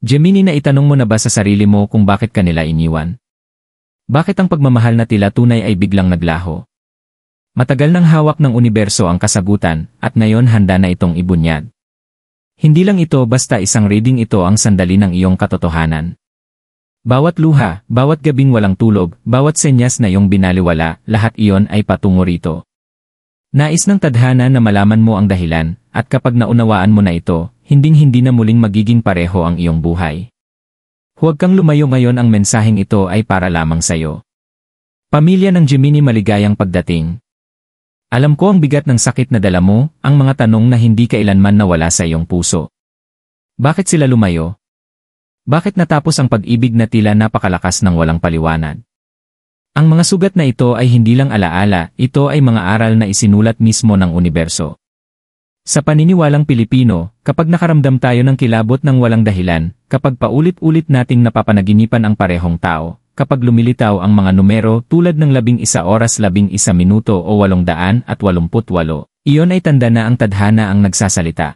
Gemini, na itanong mo na ba sa sarili mo kung bakit kanila iniwan? Bakit ang pagmamahal na tila tunay ay biglang naglaho? Matagal nang hawak ng universo ang kasagutan at ngayon handa na itong ibunyag. Hindi lang ito basta isang reading, ito ang sandali ng iyong katotohanan. Bawat luha, bawat gabing walang tulog, bawat senyas na iyong binaliwala, lahat iyon ay patungo rito. Nais ng tadhana na malaman mo ang dahilan, at kapag naunawaan mo na ito, hinding-hindi na muling magiging pareho ang iyong buhay. Huwag kang lumayo ngayon, ang mensaheng ito ay para lamang sa'yo. Pamilya ng Gemini, maligayang pagdating. Alam ko ang bigat ng sakit na dala mo, ang mga tanong na hindi kailanman nawala sa iyong puso. Bakit sila lumayo? Bakit natapos ang pag-ibig na tila napakalakas ng walang paliwanag? Ang mga sugat na ito ay hindi lang alaala, ito ay mga aral na isinulat mismo ng universo. Sa paniniwalang Pilipino, kapag nakaramdam tayo ng kilabot ng walang dahilan, kapag paulit-ulit nating napapanaginipan ang parehong tao, kapag lumilitaw ang mga numero tulad ng 11 oras 11 minuto o 888, iyon ay tanda na ang tadhana ang nagsasalita.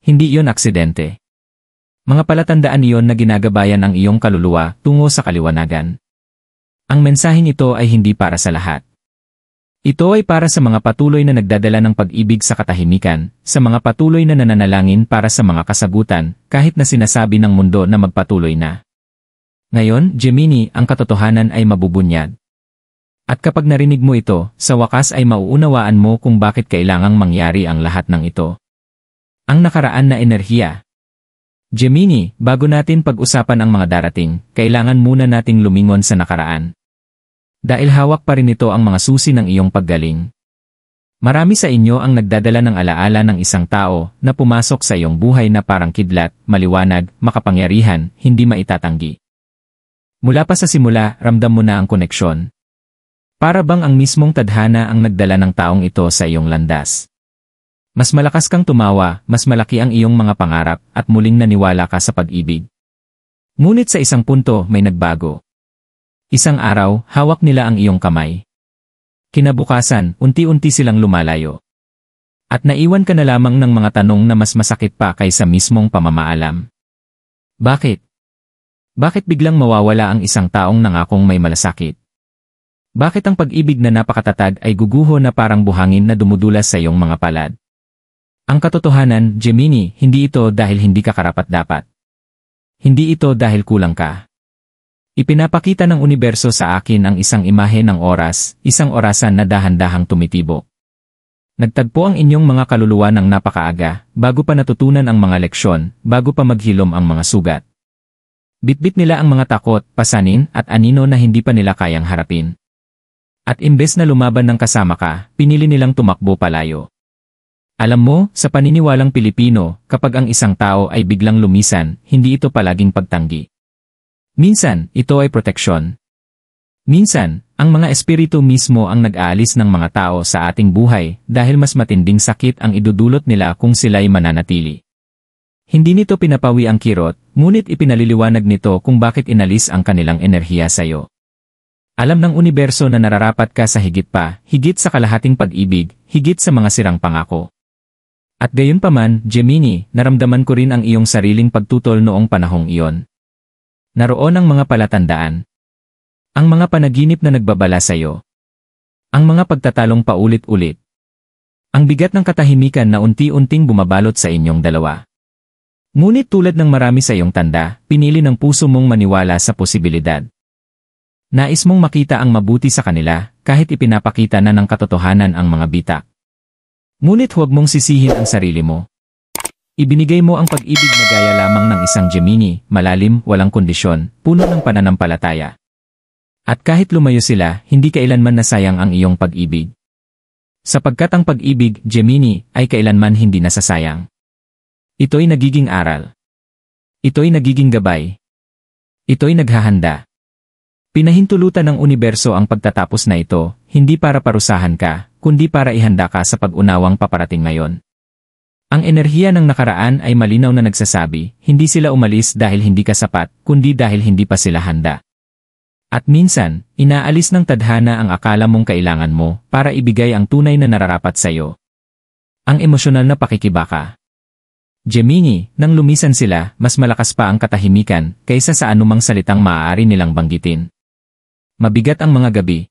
Hindi iyon aksidente. Mga palatandaan iyon na ginagabayan ang iyong kaluluwa tungo sa kaliwanagan. Ang mensaheng ito ay hindi para sa lahat. Ito ay para sa mga patuloy na nagdadala ng pag-ibig sa katahimikan, sa mga patuloy na nananalangin para sa mga kasagutan, kahit na sinasabi ng mundo na magpatuloy na. Ngayon, Gemini, ang katotohanan ay mabubunyag. At kapag narinig mo ito, sa wakas ay mauunawaan mo kung bakit kailangang mangyari ang lahat ng ito. Ang nakaraan na enerhiya. Gemini, bago natin pag-usapan ang mga darating, kailangan muna nating lumingon sa nakaraan. Dahil hawak pa rin ito ang mga susi ng iyong paggaling. Marami sa inyo ang nagdadala ng alaala ng isang tao na pumasok sa iyong buhay na parang kidlat, maliwanag, makapangyarihan, hindi maitatanggi. Mula pa sa simula, ramdam mo na ang koneksyon. Para bang ang mismong tadhana ang nagdala ng taong ito sa iyong landas. Mas malakas kang tumawa, mas malaki ang iyong mga pangarap, at muling naniwala ka sa pag-ibig. Ngunit sa isang punto, may nagbago. Isang araw, hawak nila ang iyong kamay. Kinabukasan, unti-unti silang lumalayo. At naiwan ka na lamang ng mga tanong na mas masakit pa kaysa mismong pamamaalam. Bakit? Bakit biglang mawawala ang isang taong nangakong may malasakit? Bakit ang pag-ibig na napakatatag ay guguho na parang buhangin na dumudulas sa iyong mga palad? Ang katotohanan, Gemini, hindi ito dahil hindi ka karapat-dapat. Hindi ito dahil kulang ka. Ipinapakita ng universo sa akin ang isang imahe ng oras, isang orasan na dahan-dahang tumitibok. Nagtagpo ang inyong mga kaluluwa ng napakaaga, bago pa natutunan ang mga leksyon, bago pa maghilom ang mga sugat. Bitbit nila ang mga takot, pasanin, at anino na hindi pa nila kayang harapin. At imbes na lumaban ng kasama ka, pinili nilang tumakbo palayo. Alam mo, sa paniniwalang Pilipino, kapag ang isang tao ay biglang lumisan, hindi ito palaging pagtanggi. Minsan, ito ay proteksyon. Minsan, ang mga espiritu mismo ang nag-aalis ng mga tao sa ating buhay dahil mas matinding sakit ang idudulot nila kung sila'y mananatili. Hindi nito pinapawi ang kirot, ngunit ipinaliliwanag nito kung bakit inalis ang kanilang enerhiya sa iyo. Alam ng universo na nararapat ka sa higit pa, higit sa kalahating pag-ibig, higit sa mga sirang pangako. At gayunpaman, Gemini, naramdaman ko rin ang iyong sariling pagtutol noong panahong iyon. Naroon ang mga palatandaan. Ang mga panaginip na nagbabala sa iyo. Ang mga pagtatalong paulit-ulit. Ang bigat ng katahimikan na unti-unting bumabalot sa inyong dalawa. Ngunit tulad ng marami sa iyong tanda, pinili ng puso mong maniwala sa posibilidad. Nais mong makita ang mabuti sa kanila, kahit ipinapakita na ng katotohanan ang mga bitak. Ngunit huwag mong sisihin ang sarili mo. Ibinigay mo ang pag-ibig na gaya lamang ng isang Gemini, malalim, walang kondisyon, puno ng pananampalataya. At kahit lumayo sila, hindi kailanman nasayang ang iyong pag-ibig. Sapagkat ang pag-ibig, Gemini, ay kailanman hindi nasasayang. Ito'y nagiging aral. Ito'y nagiging gabay. Ito'y naghahanda. Pinahintulutan ng universo ang pagtatapos na ito, hindi para parusahan ka, kundi para ihanda ka sa pag-unawang paparating ngayon. Ang enerhiya ng nakaraan ay malinaw na nagsasabi, hindi sila umalis dahil hindi ka sapat, kundi dahil hindi pa sila handa. At minsan, inaalis ng tadhana ang akala mong kailangan mo para ibigay ang tunay na nararapat sa iyo. Ang emosyonal na pakikibaka. Gemini, nang lumisan sila, mas malakas pa ang katahimikan kaysa sa anumang salitang maaari nilang banggitin. Mabigat ang mga gabi.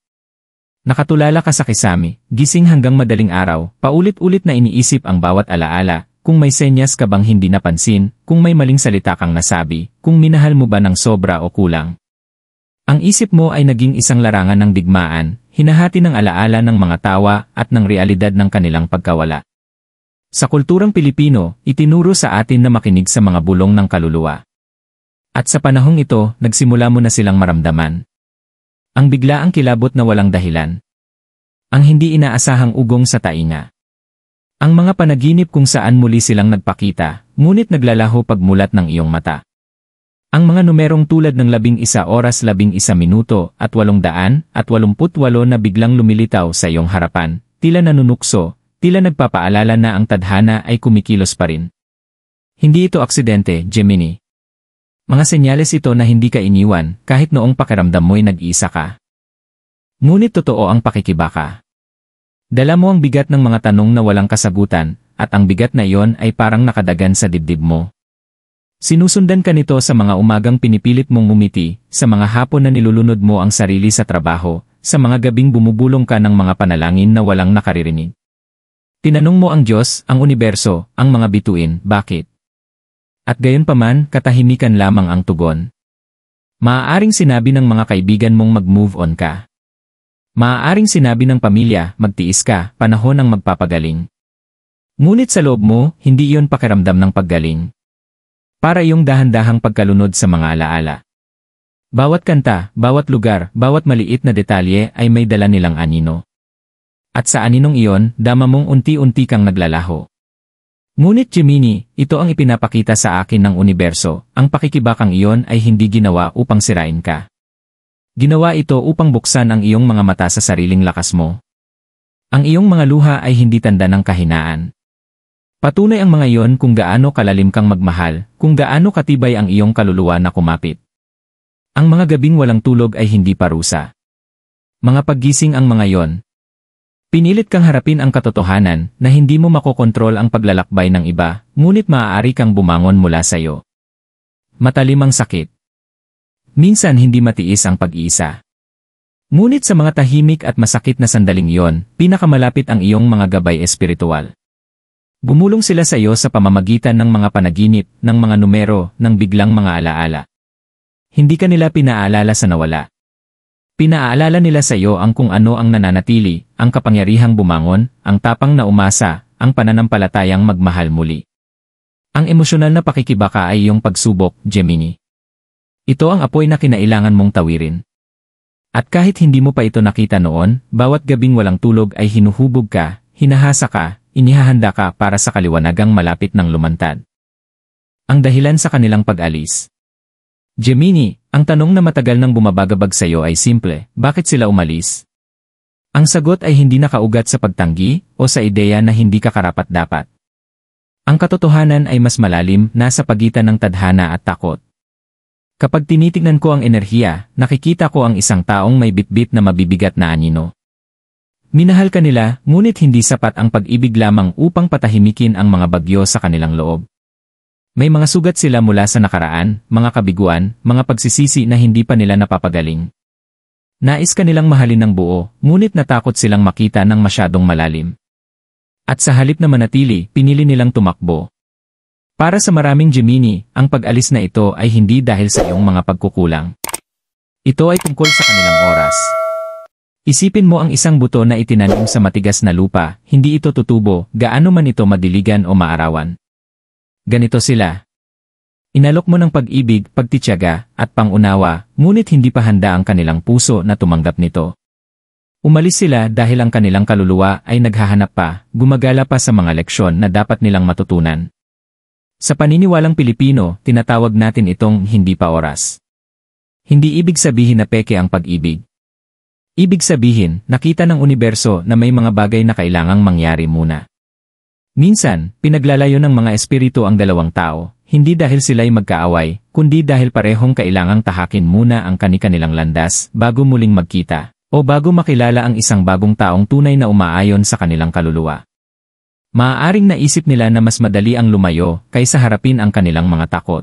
Nakatulala ka sa kisame, gising hanggang madaling araw, paulit-ulit na iniisip ang bawat alaala, kung may senyas ka bang hindi napansin, kung may maling salita kang nasabi, kung minahal mo ba ng sobra o kulang. Ang isip mo ay naging isang larangan ng digmaan, hinahati ng alaala ng mga tawa at ng realidad ng kanilang pagkawala. Sa kulturang Pilipino, itinuro sa atin na makinig sa mga bulong ng kaluluwa. At sa panahong ito, nagsimula mo na silang maramdaman. Ang biglaang kilabot na walang dahilan. Ang hindi inaasahang ugong sa tainga. Ang mga panaginip kung saan muli silang nagpakita, ngunit naglalaho pagmulat ng iyong mata. Ang mga numerong tulad ng 11 oras 11 minuto at 888 na biglang lumilitaw sa iyong harapan, tila nanunukso, tila nagpapaalala na ang tadhana ay kumikilos pa rin. Hindi ito aksidente, Gemini. Mga senyales ito na hindi ka iniwan kahit noong pakiramdam mo'y nag-iisa ka. Ngunit totoo ang pakikibaka. Dala mo ang bigat ng mga tanong na walang kasagutan, at ang bigat na iyon ay parang nakadagan sa dibdib mo. Sinusundan ka nito sa mga umagang pinipilit mong ngumiti, sa mga hapon na nilulunod mo ang sarili sa trabaho, sa mga gabing bumubulong ka ng mga panalangin na walang nakaririnig. Tinanong mo ang Diyos, ang universo, ang mga bituin, bakit? At gayunpaman, katahimikan lamang ang tugon. Maaaring sinabi ng mga kaibigan mong mag-move on ka. Maaaring sinabi ng pamilya, magtiis ka, panahon ang magpapagaling. Ngunit sa loob mo, hindi iyon pakiramdam ng paggaling. Para iyong dahan-dahang pagkalunod sa mga alaala. Bawat kanta, bawat lugar, bawat maliit na detalye ay may dala nilang anino. At sa aninong iyon, dama mong unti-unti kang naglalaho. Ngunit Gemini, ito ang ipinapakita sa akin ng universo, ang pakikibakang iyon ay hindi ginawa upang sirain ka. Ginawa ito upang buksan ang iyong mga mata sa sariling lakas mo. Ang iyong mga luha ay hindi tanda ng kahinaan. Patunay ang mga iyon kung gaano kalalim kang magmahal, kung gaano katibay ang iyong kaluluwa na kumapit. Ang mga gabing walang tulog ay hindi parusa. Mga paggising ang mga iyon. Pinilit kang harapin ang katotohanan na hindi mo makokontrol ang paglalakbay ng iba, ngunit maaari kang bumangon mula sa iyo. Matalim ang sakit. Minsan hindi matiis ang pag-iisa. Ngunit sa mga tahimik at masakit na sandaling iyon, pinakamalapit ang iyong mga gabay espiritual. Gumulong sila sa iyo sa pamamagitan ng mga panaginip, ng mga numero, ng biglang mga alaala. Hindi ka nila pinaalala sa nawala. Pinaalala nila sa iyo ang kung ano ang nananatili, ang kapangyarihang bumangon, ang tapang na umasa, ang pananampalatayang magmahal muli. Ang emosyonal na pakikibaka ay iyong pagsubok, Gemini. Ito ang apoy na kinailangan mong tawirin. At kahit hindi mo pa ito nakita noon, bawat gabing walang tulog ay hinuhubog ka, hinahasa ka, inihahanda ka para sa kaliwanagang malapit ng lumantad. Ang dahilan sa kanilang pag-alis. Gemini, ang tanong na matagal nang bumabagabag sa iyo ay simple, bakit sila umalis? Ang sagot ay hindi nakaugat sa pagtanggi o sa ideya na hindi ka karapat-dapat. Ang katotohanan ay mas malalim, nasa pagitan ng tadhana at takot. Kapag tinitignan ko ang enerhiya, nakikita ko ang isang taong may bitbit na mabibigat na anino. Minahal ka nila, ngunit hindi sapat ang pag-ibig lamang upang patahimikin ang mga bagyo sa kanilang loob. May mga sugat sila mula sa nakaraan, mga kabiguan, mga pagsisisi na hindi pa nila napapagaling. Nais ka nilang mahalin ng buo, ngunit natakot silang makita ng masyadong malalim. At sa halip na manatili, pinili nilang tumakbo. Para sa maraming Gemini, ang pag-alis na ito ay hindi dahil sa iyong mga pagkukulang. Ito ay tungkol sa kanilang oras. Isipin mo ang isang buto na itinanim sa matigas na lupa, hindi ito tutubo, gaano man ito madiligan o maarawan. Ganito sila. Inalok mo ng pag-ibig, pagtitiyaga, at pangunawa, ngunit hindi pa handa ang kanilang puso na tumanggap nito. Umalis sila dahil ang kanilang kaluluwa ay naghahanap pa, gumagala pa sa mga leksyon na dapat nilang matutunan. Sa paniniwalang Pilipino, tinatawag natin itong hindi pa oras. Hindi ibig sabihin na peke ang pag-ibig. Ibig sabihin, nakita ng universo na may mga bagay na kailangang mangyari muna. Minsan, pinaglalayo ng mga espiritu ang dalawang tao, hindi dahil sila'y magkaaway, kundi dahil parehong kailangang tahakin muna ang kani-kanilang landas bago muling magkita, o bago makilala ang isang bagong taong tunay na umaayon sa kanilang kaluluwa. Maaaring naisip nila na mas madali ang lumayo kaysa harapin ang kanilang mga takot.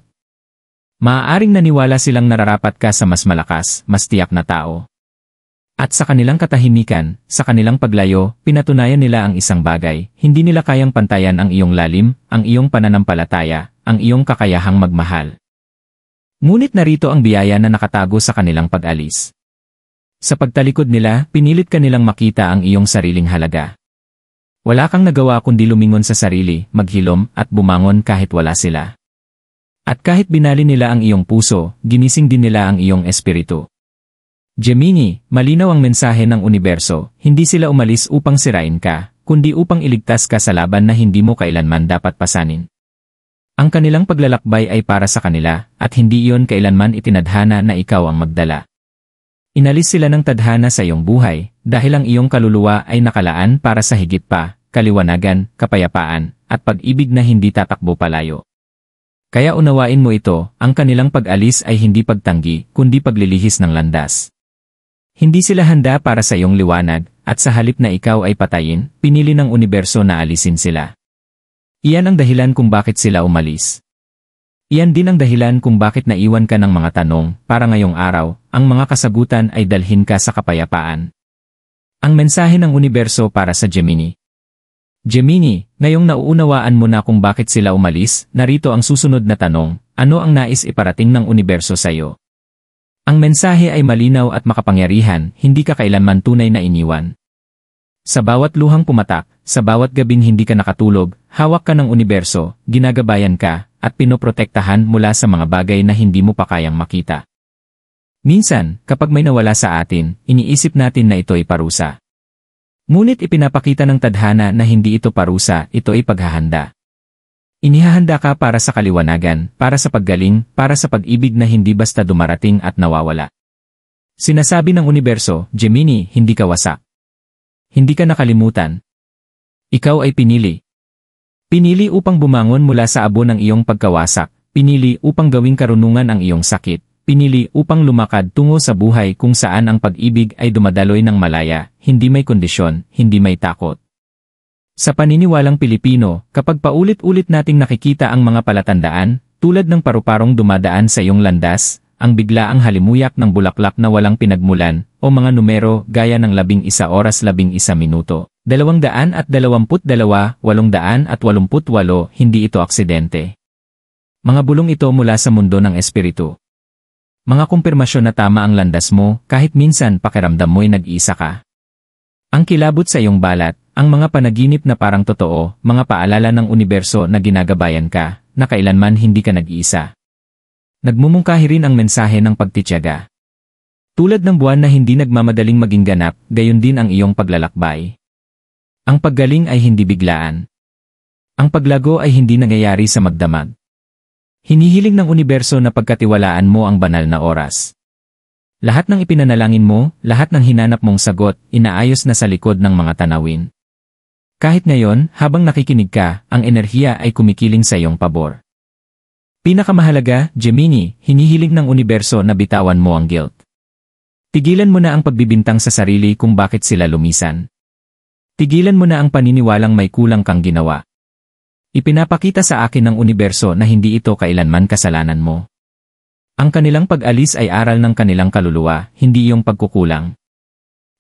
Maaaring naniwala silang nararapat ka sa mas malakas, mas tiyak na tao. At sa kanilang katahimikan, sa kanilang paglayo, pinatunayan nila ang isang bagay, hindi nila kayang pantayan ang iyong lalim, ang iyong pananampalataya, ang iyong kakayahang magmahal. Ngunit narito ang biyaya na nakatago sa kanilang pag-alis. Sa pagtalikod nila, pinilit ka nilang makita ang iyong sariling halaga. Wala kang nagawa kundi lumingon sa sarili, maghilom, at bumangon kahit wala sila. At kahit binali nila ang iyong puso, ginising din nila ang iyong espiritu. Gemini, malinaw ang mensahe ng universo, hindi sila umalis upang sirain ka, kundi upang iligtas ka sa laban na hindi mo kailanman dapat pasanin. Ang kanilang paglalakbay ay para sa kanila, at hindi iyon kailanman itinadhana na ikaw ang magdala. Inalis sila ng tadhana sa iyong buhay, dahil ang iyong kaluluwa ay nakalaan para sa higit pa, kaliwanagan, kapayapaan, at pag-ibig na hindi tatakbo palayo. Kaya unawain mo ito, ang kanilang pag-alis ay hindi pagtanggi, kundi paglilihis ng landas. Hindi sila handa para sa iyong liwanag, at sa halip na ikaw ay patayin, pinili ng universo na alisin sila. Iyan ang dahilan kung bakit sila umalis. Iyan din ang dahilan kung bakit naiwan ka ng mga tanong, para ngayong araw, ang mga kasagutan ay dalhin ka sa kapayapaan. Ang mensahe ng universo para sa Gemini. Gemini, ngayong nauunawaan mo na kung bakit sila umalis, narito ang susunod na tanong, ano ang nais iparating ng universo sa iyo? Ang mensahe ay malinaw at makapangyarihan, hindi ka kailanman tunay na iniwan. Sa bawat luhang pumatak, sa bawat gabing hindi ka nakatulog, hawak ka ng universo, ginagabayan ka, at pinoprotektahan mula sa mga bagay na hindi mo pa kayang makita. Minsan, kapag may nawala sa atin, iniisip natin na ito'y parusa. Ngunit ipinapakita ng tadhana na hindi ito parusa, ito ay paghahanda. Inihahanda ka para sa kaliwanagan, para sa paggaling, para sa pag-ibig na hindi basta dumarating at nawawala. Sinasabi ng universo, Gemini, hindi ka wasak. Hindi ka nakalimutan. Ikaw ay pinili. Pinili upang bumangon mula sa abo ng iyong pagkawasak, pinili upang gawing karunungan ang iyong sakit, pinili upang lumakad tungo sa buhay kung saan ang pag-ibig ay dumadaloy ng malaya, hindi may kondisyon, hindi may takot. Sa paniniwalang Pilipino, kapag paulit-ulit nating nakikita ang mga palatandaan, tulad ng paru-parong dumadaan sa iyong landas, ang biglaang halimuyak ng bulaklak na walang pinagmulan, o mga numero gaya ng 11 oras 11 minuto, 222, 888, hindi ito aksidente. Mga bulong ito mula sa mundo ng espiritu. Mga kumpirmasyon na tama ang landas mo, kahit minsan pakiramdam mo'y nag-iisa ka. Ang kilabot sa iyong balat, ang mga panaginip na parang totoo, mga paalala ng universo na ginagabayan ka, na kailanman hindi ka nag-iisa. Nagmumungkahi rin ang mensahe ng pagtitiyaga. Tulad ng buwan na hindi nagmamadaling maging ganap, gayon din ang iyong paglalakbay. Ang paggaling ay hindi biglaan. Ang paglago ay hindi nangyayari sa magdamag. Hinihiling ng universo na pagkatiwalaan mo ang banal na oras. Lahat ng ipinanalangin mo, lahat ng hinanap mong sagot, inaayos na sa likod ng mga tanawin. Kahit ngayon, habang nakikinig ka, ang enerhiya ay kumikiling sa iyong pabor. Pinakamahalaga, Gemini, hinihiling ng universo na bitawan mo ang guilt. Tigilan mo na ang pagbibintang sa sarili kung bakit sila lumisan. Tigilan mo na ang paniniwalang may kulang kang ginawa. Ipinapakita sa akin ng universo na hindi ito kailanman kasalanan mo. Ang kanilang pag-alis ay aral ng kanilang kaluluwa, hindi iyong pagkukulang.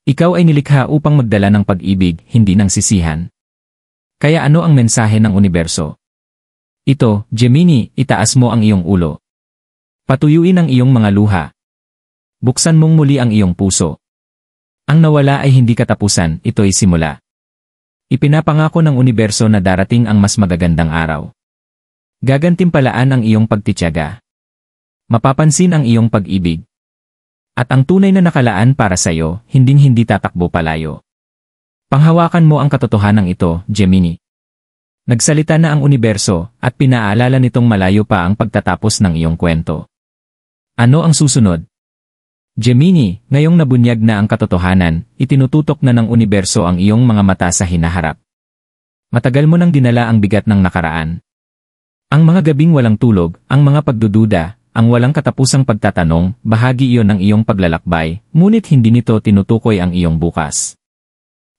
Ikaw ay nilikha upang magdala ng pag-ibig, hindi ng sisihan. Kaya ano ang mensahe ng universo? Ito, Gemini, itaas mo ang iyong ulo. Patuyuin ang iyong mga luha. Buksan mong muli ang iyong puso. Ang nawala ay hindi katapusan, ito'y simula. Ipinapangako ng universo na darating ang mas magagandang araw. Gagantimpalaan ang iyong pagtitiyaga. Mapapansin ang iyong pag-ibig. At ang tunay na nakalaan para sa iyo, hinding-hindi tatakbo palayo. Panghawakan mo ang katotohanan ito, Gemini. Nagsalita na ang universo, at pinaalala nitong malayo pa ang pagtatapos ng iyong kwento. Ano ang susunod? Gemini, ngayong nabunyag na ang katotohanan, itinututok na ng universo ang iyong mga mata sa hinaharap. Matagal mo nang dinala ang bigat ng nakaraan. Ang mga gabing walang tulog, ang mga pagdududa, ang walang katapusang pagtatanong, bahagi iyon ng iyong paglalakbay, ngunit hindi nito tinutukoy ang iyong bukas.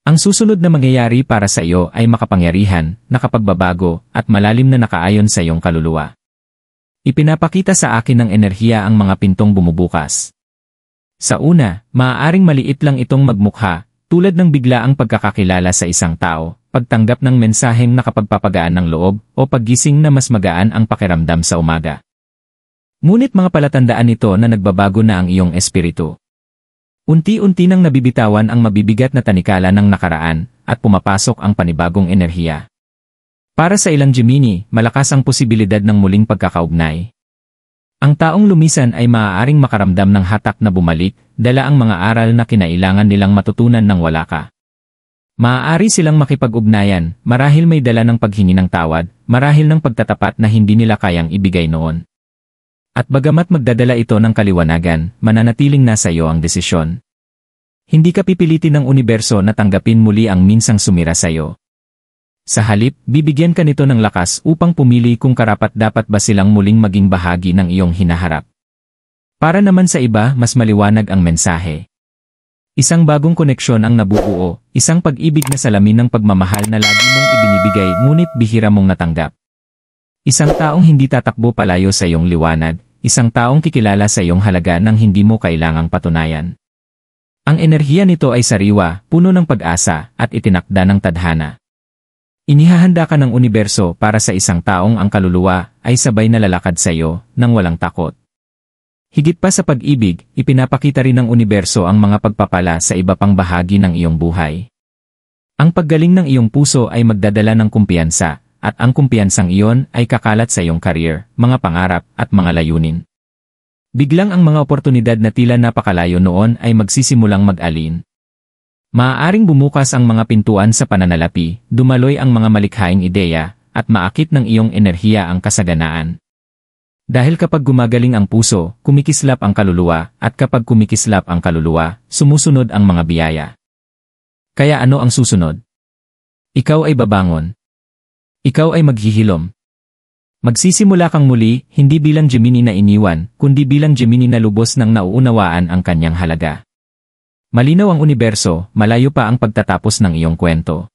Ang susunod na mangyayari para sa iyo ay makapangyarihan, nakapagbabago, at malalim na nakaayon sa iyong kaluluwa. Ipinapakita sa akin ng enerhiya ang mga pintong bumubukas. Sa una, maaaring maliit lang itong magmukha, tulad ng biglaang pagkakakilala sa isang tao, pagtanggap ng mensaheng nakapagpapagaan ng loob, o paggising na mas magaan ang pakiramdam sa umaga. Ngunit mga palatandaan ito na nagbabago na ang iyong espiritu. Unti-unti nang nabibitawan ang mabibigat na tanikala ng nakaraan, at pumapasok ang panibagong enerhiya. Para sa ilang Gemini, malakas ang posibilidad ng muling pagkakaugnay. Ang taong lumisan ay maaaring makaramdam ng hatak na bumalik, dala ang mga aral na kinailangan nilang matutunan nang wala ka. Maaari silang makipag-ugnayan, marahil may dala ng paghingi ng tawad, marahil ng pagtatapat na hindi nila kayang ibigay noon. At bagamat magdadala ito ng kaliwanagan, mananatiling nasa iyo ang desisyon. Hindi ka pipilitin ng universo na tanggapin muli ang minsang sumira sa iyo. Sa halip, bibigyan ka nito ng lakas upang pumili kung karapat-dapat ba silang muling maging bahagi ng iyong hinaharap. Para naman sa iba, mas maliwanag ang mensahe. Isang bagong koneksyon ang nabubuo, isang pag-ibig na salamin ng pagmamahal na lagi mong ibinibigay ngunit bihira mong natanggap. Isang taong hindi tatakbo palayo sa iyong liwanag, isang taong kikilala sa iyong halaga nang hindi mo kailangang patunayan. Ang enerhiya nito ay sariwa, puno ng pag-asa, at itinakda ng tadhana. Inihahanda ka ng universo para sa isang taong ang kaluluwa ay sabay na lalakad sa iyo nang walang takot. Higit pa sa pag-ibig, ipinapakita rin ng universo ang mga pagpapala sa iba pang bahagi ng iyong buhay. Ang paggaling ng iyong puso ay magdadala ng kumpiyansa, at ang kumpiyansang iyon ay kakalat sa iyong career, mga pangarap, at mga layunin. Biglang ang mga oportunidad na tila napakalayo noon ay magsisimulang mag-alin. Maaaring bumukas ang mga pintuan sa pananalapi, dumaloy ang mga malikhaing ideya, at maakit ng iyong enerhiya ang kasaganaan. Dahil kapag gumagaling ang puso, kumikislap ang kaluluwa, at kapag kumikislap ang kaluluwa, sumusunod ang mga biyaya. Kaya ano ang susunod? Ikaw ay babangon. Ikaw ay maghihilom. Magsisimula kang muli, hindi bilang Gemini na iniwan, kundi bilang Gemini na lubos nang nauunawaan ang kanyang halaga. Malinaw ang universo, malayo pa ang pagtatapos ng iyong kwento.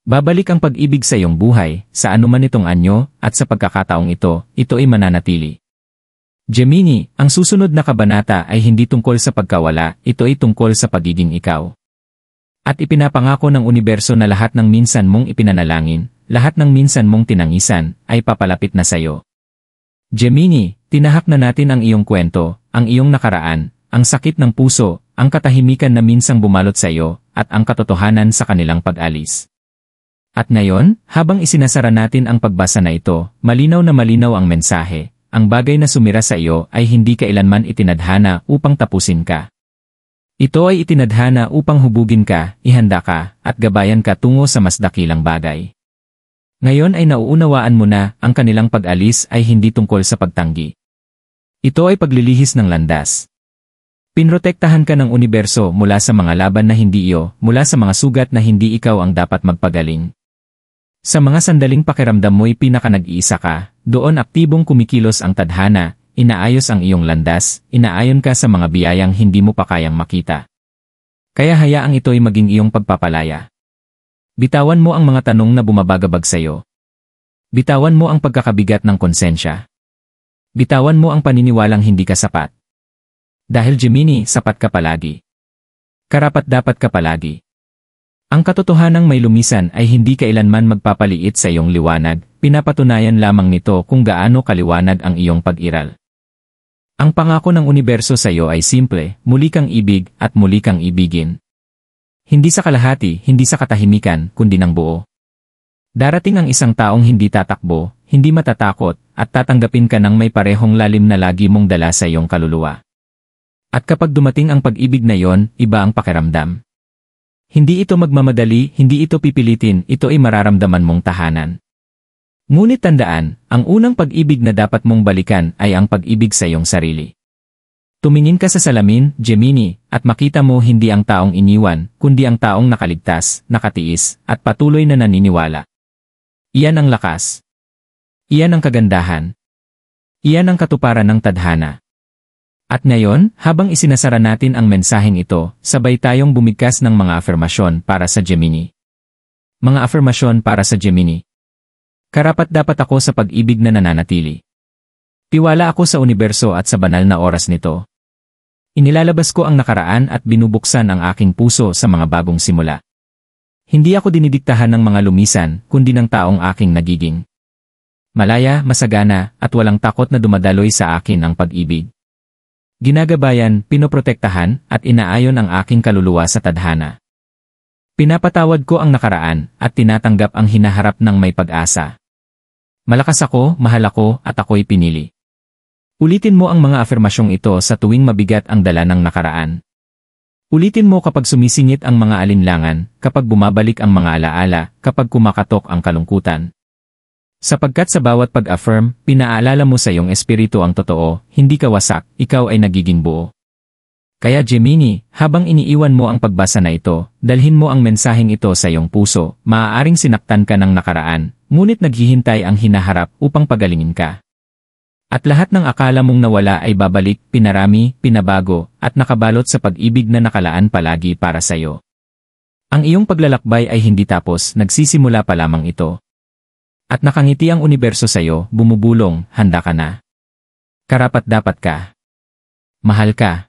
Babalik ang pag-ibig sa iyong buhay, sa anuman itong anyo, at sa pagkakataong ito ay mananatili. Gemini, ang susunod na kabanata ay hindi tungkol sa pagkawala, ito ay tungkol sa pagiging ikaw. At ipinapangako ng universo na lahat ng minsan mong ipinanalangin, lahat ng minsan mong tinangisan, ay papalapit na sa iyo. Gemini, tinahak na natin ang iyong kwento, ang iyong nakaraan, ang sakit ng puso, ang katahimikan na minsang bumalot sa iyo, at ang katotohanan sa kanilang pag-alis. At ngayon, habang isinasara natin ang pagbasa na ito, malinaw na malinaw ang mensahe, ang bagay na sumira sa iyo ay hindi kailanman itinadhana upang tapusin ka. Ito ay itinadhana upang hubugin ka, ihanda ka, at gabayan ka tungo sa mas dakilang bagay. Ngayon ay nauunawaan mo na ang kanilang pag-alis ay hindi tungkol sa pagtanggi. Ito ay paglilihis ng landas. Pinrotektahan ka ng universo mula sa mga laban na hindi iyo, mula sa mga sugat na hindi ikaw ang dapat magpagaling. Sa mga sandaling pakiramdam mo'y pinaka-nag-iisa ka, doon aktibong kumikilos ang tadhana, inaayos ang iyong landas, inaayon ka sa mga biyayang hindi mo pa kayang makita. Kaya hayaang ito'y maging iyong pagpapalaya. Bitawan mo ang mga tanong na bumabagabag sa iyo. Bitawan mo ang pagkakabigat ng konsensya. Bitawan mo ang paniniwalang hindi ka sapat. Dahil Gemini, sapat ka palagi. Karapat-dapat ka palagi. Ang katotohanang may lumisan ay hindi kailanman magpapaliit sa iyong liwanag, pinapatunayan lamang nito kung gaano kaliwanag ang iyong pag-iral. Ang pangako ng universo sa iyo ay simple, muli kang ibig at muli kang ibigin. Hindi sa kalahati, hindi sa katahimikan, kundi ng buo. Darating ang isang taong hindi tatakbo, hindi matatakot, at tatanggapin ka ng may parehong lalim na lagi mong dala sa iyong kaluluwa. At kapag dumating ang pag-ibig na yon, iba ang pakiramdam. Hindi ito magmamadali, hindi ito pipilitin, ito ay mararamdaman mong tahanan. Ngunit tandaan, ang unang pag-ibig na dapat mong balikan ay ang pag-ibig sa iyong sarili. Tumingin ka sa salamin, Gemini, at makita mo hindi ang taong iniwan, kundi ang taong nakaligtas, nakatiis, at patuloy na naniniwala. Iyan ang lakas. Iyan ang kagandahan. Iyan ang katuparan ng tadhana. At ngayon, habang isinasara natin ang mensaheng ito, sabay tayong bumigkas ng mga afirmasyon para sa Gemini. Mga afirmasyon para sa Gemini. Karapat-dapat ako sa pag-ibig na nananatili. Tiwala ako sa universo at sa banal na oras nito. Inilalabas ko ang nakaraan at binubuksan ang aking puso sa mga bagong simula. Hindi ako dinidiktahan ng mga lumisan, kundi ng taong aking nagiging. Malaya, masagana, at walang takot na dumadaloy sa akin ang pag-ibig. Ginagabayan, pinoprotektahan, at inaayon ang aking kaluluwa sa tadhana. Pinapatawad ko ang nakaraan, at tinatanggap ang hinaharap ng may pag-asa. Malakas ako, mahal ako, at ako'y pinili. Ulitin mo ang mga afirmasyong ito sa tuwing mabigat ang dala ng nakaraan. Ulitin mo kapag sumisingit ang mga alinlangan, kapag bumabalik ang mga alaala, kapag kumakatok ang kalungkutan. Sapagkat sa bawat pag-affirm, pinaalala mo sa iyong espiritu ang totoo, hindi ka wasak, ikaw ay nagiging buo. Kaya Gemini, habang iniiwan mo ang pagbasa na ito, dalhin mo ang mensaheng ito sa iyong puso, maaaring sinaktan ka ng nakaraan, ngunit naghihintay ang hinaharap upang pagalingin ka. At lahat ng akala mong nawala ay babalik, pinarami, pinabago, at nakabalot sa pag-ibig na nakalaan palagi para sa iyo. Ang iyong paglalakbay ay hindi tapos, nagsisimula pa lamang ito. At nakangiti ang universo sa iyo, bumubulong, handa ka na. Karapat-dapat ka. Mahal ka.